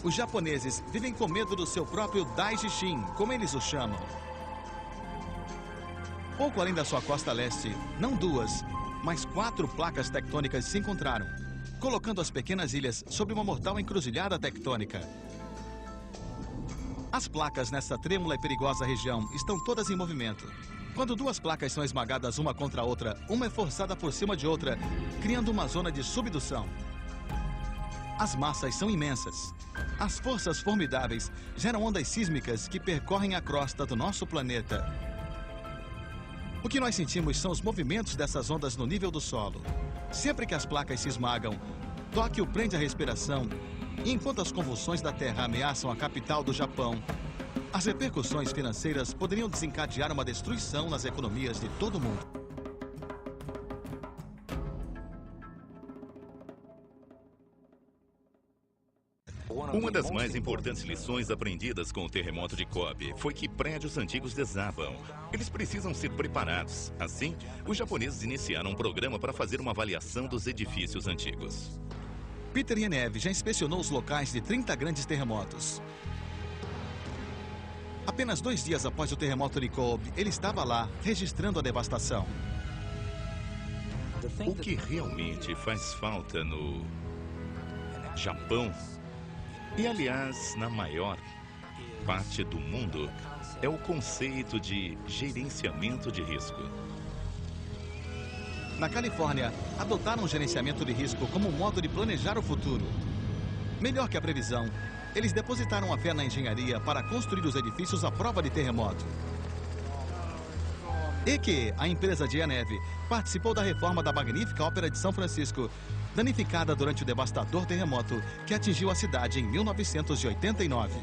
Os japoneses vivem com medo do seu próprio Daijishin, como eles o chamam. Pouco além da sua costa leste, não duas, mas 4 placas tectônicas se encontraram, colocando as pequenas ilhas sobre uma mortal encruzilhada tectônica. As placas nessa trêmula e perigosa região estão todas em movimento. Quando 2 placas são esmagadas uma contra a outra, uma é forçada por cima de outra, criando uma zona de subdução. As massas são imensas. As forças formidáveis geram ondas sísmicas que percorrem a crosta do nosso planeta. O que nós sentimos são os movimentos dessas ondas no nível do solo. Sempre que as placas se esmagam, Tóquio prende a respiração, e enquanto as convulsões da Terra ameaçam a capital do Japão, as repercussões financeiras poderiam desencadear uma destruição nas economias de todo o mundo. Uma das mais importantes lições aprendidas com o terremoto de Kobe foi que prédios antigos desabam. Eles precisam ser preparados. Assim, os japoneses iniciaram um programa para fazer uma avaliação dos edifícios antigos. Peter Yenev já inspecionou os locais de 30 grandes terremotos. Apenas 2 dias após o terremoto de Kobe, ele estava lá, registrando a devastação. O que realmente faz falta no Japão, e aliás, na maior parte do mundo, é o conceito de gerenciamento de risco. Na Califórnia, adotaram o gerenciamento de risco como um modo de planejar o futuro. Melhor que a previsão, eles depositaram a fé na engenharia para construir os edifícios à prova de terremoto. EQE, a empresa de Yenev, participou da reforma da magnífica Ópera de São Francisco, danificada durante o devastador terremoto que atingiu a cidade em 1989.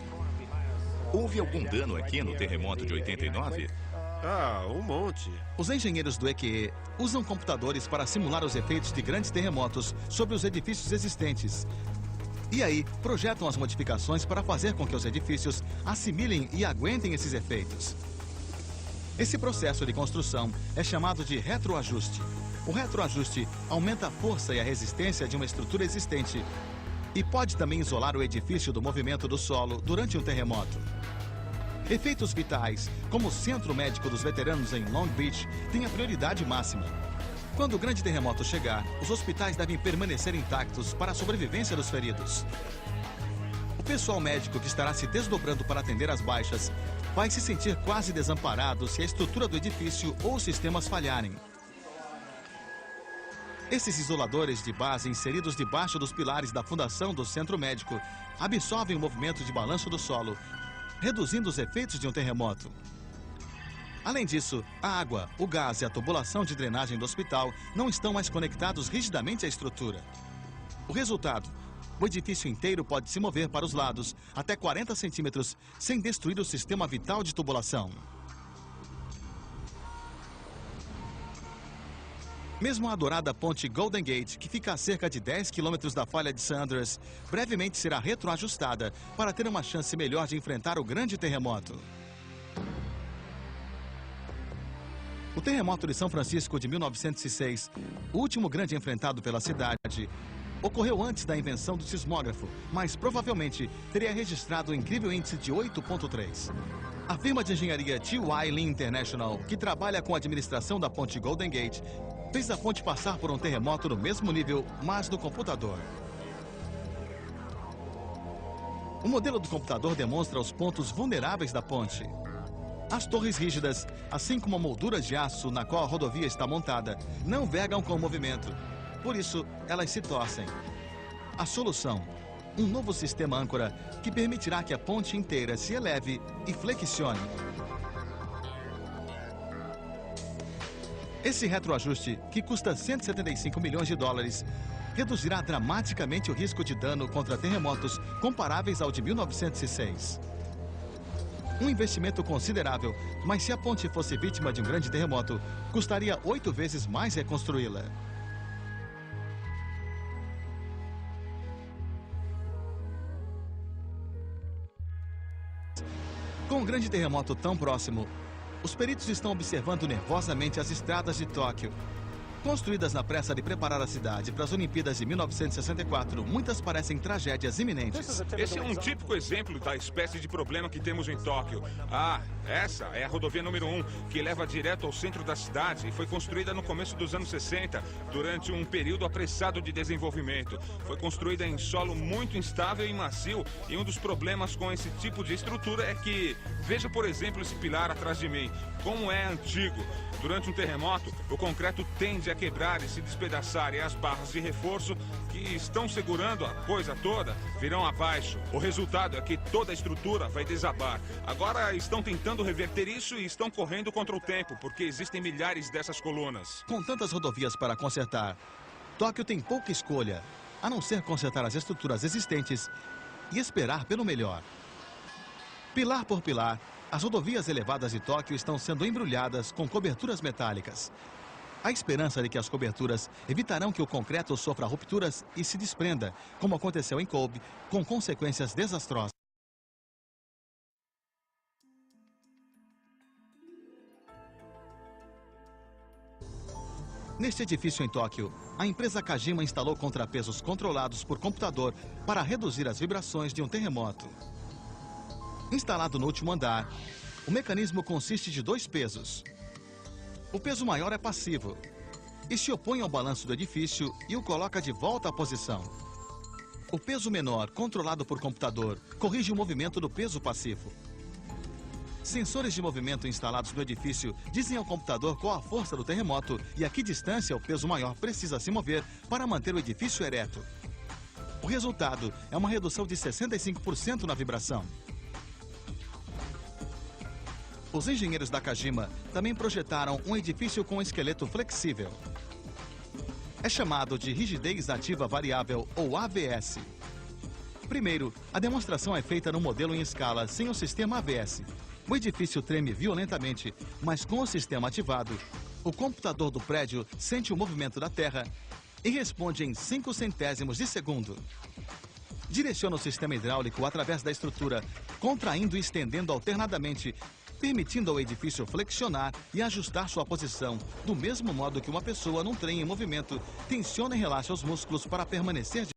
Houve algum dano aqui no terremoto de 89? Ah, um monte. Os engenheiros do EQE usam computadores para simular os efeitos de grandes terremotos sobre os edifícios existentes. E aí, projetam as modificações para fazer com que os edifícios assimilem e aguentem esses efeitos. Esse processo de construção é chamado de retroajuste. O retroajuste aumenta a força e a resistência de uma estrutura existente e pode também isolar o edifício do movimento do solo durante um terremoto. Efeitos vitais, como o Centro Médico dos Veteranos em Long Beach, têm a prioridade máxima. Quando o grande terremoto chegar, os hospitais devem permanecer intactos para a sobrevivência dos feridos. O pessoal médico que estará se desdobrando para atender as baixas vai se sentir quase desamparado se a estrutura do edifício ou os sistemas falharem. Esses isoladores de base inseridos debaixo dos pilares da fundação do centro médico absorvem o movimento de balanço do solo, reduzindo os efeitos de um terremoto. Além disso, a água, o gás e a tubulação de drenagem do hospital não estão mais conectados rigidamente à estrutura. O resultado: o edifício inteiro pode se mover para os lados até 40 centímetros sem destruir o sistema vital de tubulação. Mesmo a adorada ponte Golden Gate, que fica a cerca de 10 quilômetros da falha de Sanders, brevemente será retroajustada para ter uma chance melhor de enfrentar o grande terremoto. O terremoto de São Francisco de 1906, o último grande enfrentado pela cidade, ocorreu antes da invenção do sismógrafo, mas provavelmente teria registrado um incrível índice de 8,3. A firma de engenharia TY Lin International, que trabalha com a administração da ponte Golden Gate, fez a ponte passar por um terremoto no mesmo nível, mas no computador. O modelo do computador demonstra os pontos vulneráveis da ponte. As torres rígidas, assim como a moldura de aço na qual a rodovia está montada, não vergam com o movimento. Por isso, elas se torcem. A solução: um novo sistema âncora que permitirá que a ponte inteira se eleve e flexione. Esse retroajuste, que custa 175 milhões de dólares, reduzirá dramaticamente o risco de dano contra terremotos comparáveis ao de 1906. Um investimento considerável, mas se a ponte fosse vítima de um grande terremoto, custaria 8 vezes mais reconstruí-la. Com um grande terremoto tão próximo, os peritos estão observando nervosamente as estradas de Tóquio. Construídas na pressa de preparar a cidade para as Olimpíadas de 1964, muitas parecem tragédias iminentes. Esse é um típico exemplo da espécie de problema que temos em Tóquio. Essa é a rodovia número 1, que leva direto ao centro da cidade e foi construída no começo dos anos 60, durante um período apressado de desenvolvimento. Foi construída em solo muito instável e macio, e um dos problemas com esse tipo de estrutura é que, veja por exemplo esse pilar atrás de mim, como é antigo. Durante um terremoto, o concreto tende a quebrar e se despedaçar, e as barras de reforço que estão segurando a coisa toda virão abaixo. O resultado é que toda a estrutura vai desabar. Agora estão tentando reverter isso e estão correndo contra o tempo, porque existem milhares dessas colunas. Com tantas rodovias para consertar, Tóquio tem pouca escolha, a não ser consertar as estruturas existentes e esperar pelo melhor. Pilar por pilar, as rodovias elevadas de Tóquio estão sendo embrulhadas com coberturas metálicas. Há esperança de que as coberturas evitarão que o concreto sofra rupturas e se desprenda, como aconteceu em Kobe, com consequências desastrosas. Neste edifício em Tóquio, a empresa Kajima instalou contrapesos controlados por computador para reduzir as vibrações de um terremoto. Instalado no último andar, o mecanismo consiste de 2 pesos. O peso maior é passivo e se opõe ao balanço do edifício e o coloca de volta à posição. O peso menor, controlado por computador, corrige o movimento do peso passivo. Sensores de movimento instalados no edifício dizem ao computador qual a força do terremoto e a que distância o peso maior precisa se mover para manter o edifício ereto. O resultado é uma redução de 65% na vibração. Os engenheiros da Kajima também projetaram um edifício com esqueleto flexível. É chamado de rigidez ativa variável, ou AVS. Primeiro, a demonstração é feita no modelo em escala sem o sistema AVS. O edifício treme violentamente, mas com o sistema ativado, o computador do prédio sente o movimento da Terra e responde em 5 centésimos de segundo. Direciona o sistema hidráulico através da estrutura, contraindo e estendendo alternadamente, permitindo ao edifício flexionar e ajustar sua posição, do mesmo modo que uma pessoa num trem em movimento tensiona e relaxa os músculos para permanecer de